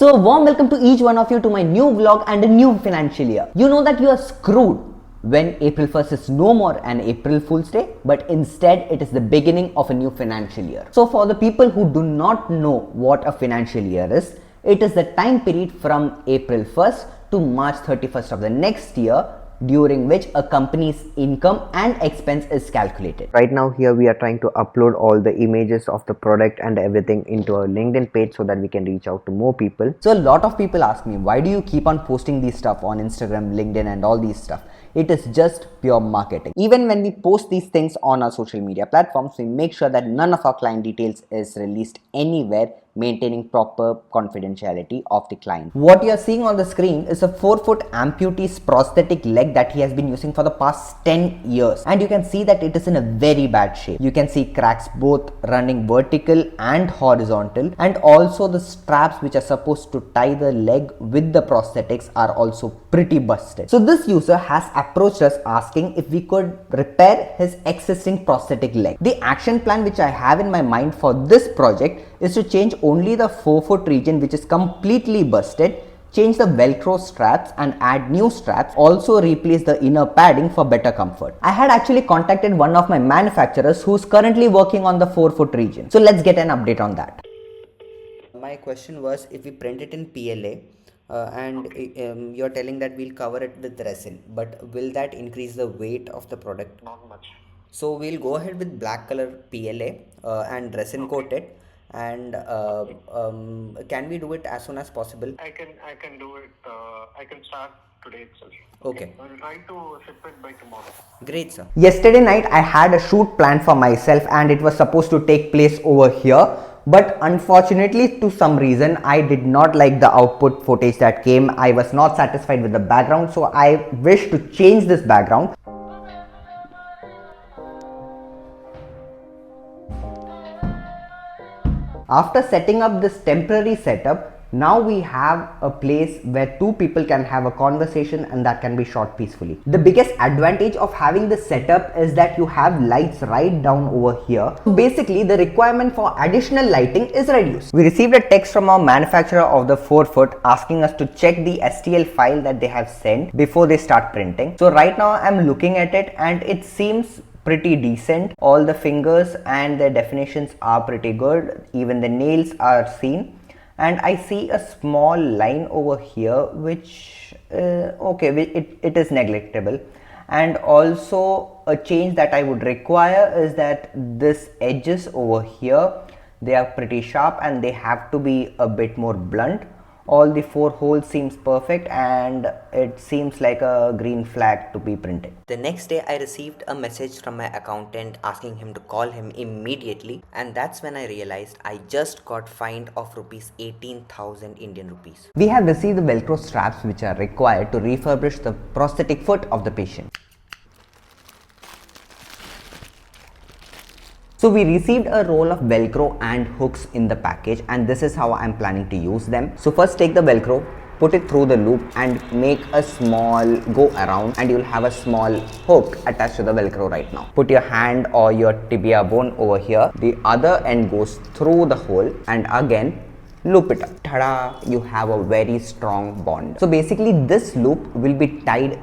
So a warm welcome to each one of you to my new vlog and a new financial year. You know that you are screwed when April 1st is no more an April Fool's Day, but instead it is the beginning of a new financial year. So for the people who do not know what a financial year is, it is the time period from April 1st to March 31st of the next year, during which a company's income and expense is calculated. Right now here we are trying to upload all the images of the product and everything into our LinkedIn page so that we can reach out to more people. So a lot of people ask me, why do you keep on posting these stuff on Instagram, LinkedIn and all these stuff? It is just pure marketing. Even when we post these things on our social media platforms, we make sure that none of our client details is released anywhere, maintaining proper confidentiality of the client. What you are seeing on the screen is a 4-foot amputee's prosthetic leg that he has been using for the past 10 years. And you can see that it is in a very bad shape. You can see cracks both running vertical and horizontal, and also the straps which are supposed to tie the leg with the prosthetics are also pretty busted. So this user has approached us asking if we could repair his existing prosthetic leg. The action plan which I have in my mind for this project is to change only the 4-foot region which is completely busted, change the velcro straps and add new straps, also replace the inner padding for better comfort. I had actually contacted one of my manufacturers who's currently working on the 4-foot region. So let's get an update on that. My question was, if we print it in PLA, you're telling that we'll cover it with resin, but will that increase the weight of the product? Not much. So we'll go ahead with black color PLA and resin coat it. And can we do it as soon as possible? I can do it. I can start today itself. Okay. I'll try to ship it by tomorrow. Great, sir. Yesterday night I had a shoot planned for myself and it was supposed to take place over here. But unfortunately, to some reason, I did not like the output footage that came. I was not satisfied with the background, so I wish to change this background. After setting up this temporary setup, now we have a place where two people can have a conversation and that can be shot peacefully. The biggest advantage of having this setup is that you have lights right down over here. Basically, the requirement for additional lighting is reduced. We received a text from our manufacturer of the 4-foot asking us to check the STL file that they have sent before they start printing. So right now I'm looking at it and it seems pretty decent. All the fingers and the definitions are pretty good. Even the nails are seen. And I see a small line over here which it is neglectable. And also a change that I would require is that this edges over here, they are pretty sharp and they have to be a bit more blunt. All the 4 holes seems perfect and it seems like a green flag to be printed. The next day I received a message from my accountant asking him to call him immediately, and that's when I realized I just got fined of rupees 18,000 Indian rupees. We have received the velcro straps which are required to refurbish the prosthetic foot of the patient. So we received a roll of velcro and hooks in the package, and this is how I'm planning to use them. So first take the velcro, put it through the loop and make a small go around, and you'll have a small hook attached to the velcro right now. Put your hand or your tibia bone over here. The other end goes through the hole and again loop it up. Tada! You have a very strong bond. So basically this loop will be tied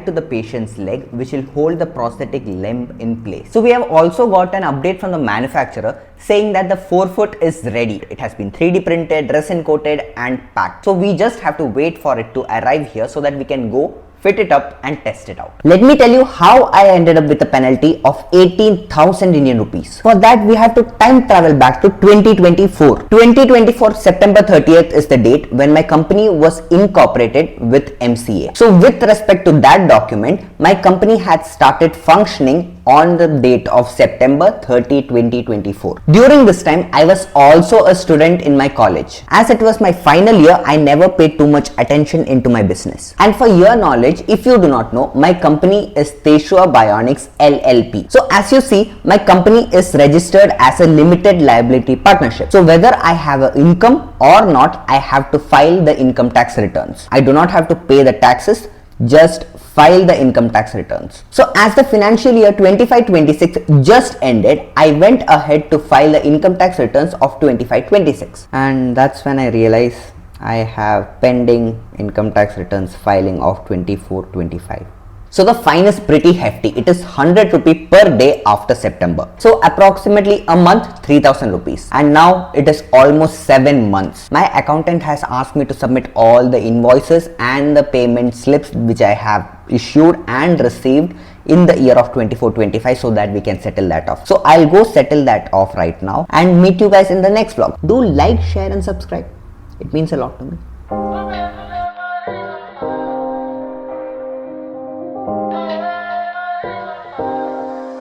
to the patient's leg, which will hold the prosthetic limb in place. So we have also got an update from the manufacturer saying that the 4-foot is ready. It has been 3D printed, resin coated and packed. So we just have to wait for it to arrive here so that we can go fit it up and test it out. Let me tell you how I ended up with a penalty of 18,000 Indian rupees. For that, we have to time travel back to 2024. 2024 September 30th is the date when my company was incorporated with MCA. So with respect to that document, my company had started functioning on the date of September 30, 2024. During this time, I was also a student in my college. As it was my final year, I never paid too much attention into my business. And for your knowledge, if you do not know, my company is TESHUVAH BIONICS LLP. So as you see, my company is registered as a limited liability partnership. So whether I have an income or not, I have to file the income tax returns. I do not have to pay the taxes, just file the income tax returns. So as the financial year 25-26 just ended, I went ahead to file the income tax returns of 25-26, and that's when I realized I have pending income tax returns filing of 24-25. So the fine is pretty hefty. It is 100 rupee per day after September. So approximately a month, 3000 rupees. And now it is almost 7 months. My accountant has asked me to submit all the invoices and the payment slips which I have issued and received in the year of 24-25 so that we can settle that off. So I'll go settle that off right now and meet you guys in the next vlog. Do like, share and subscribe. It means a lot to me.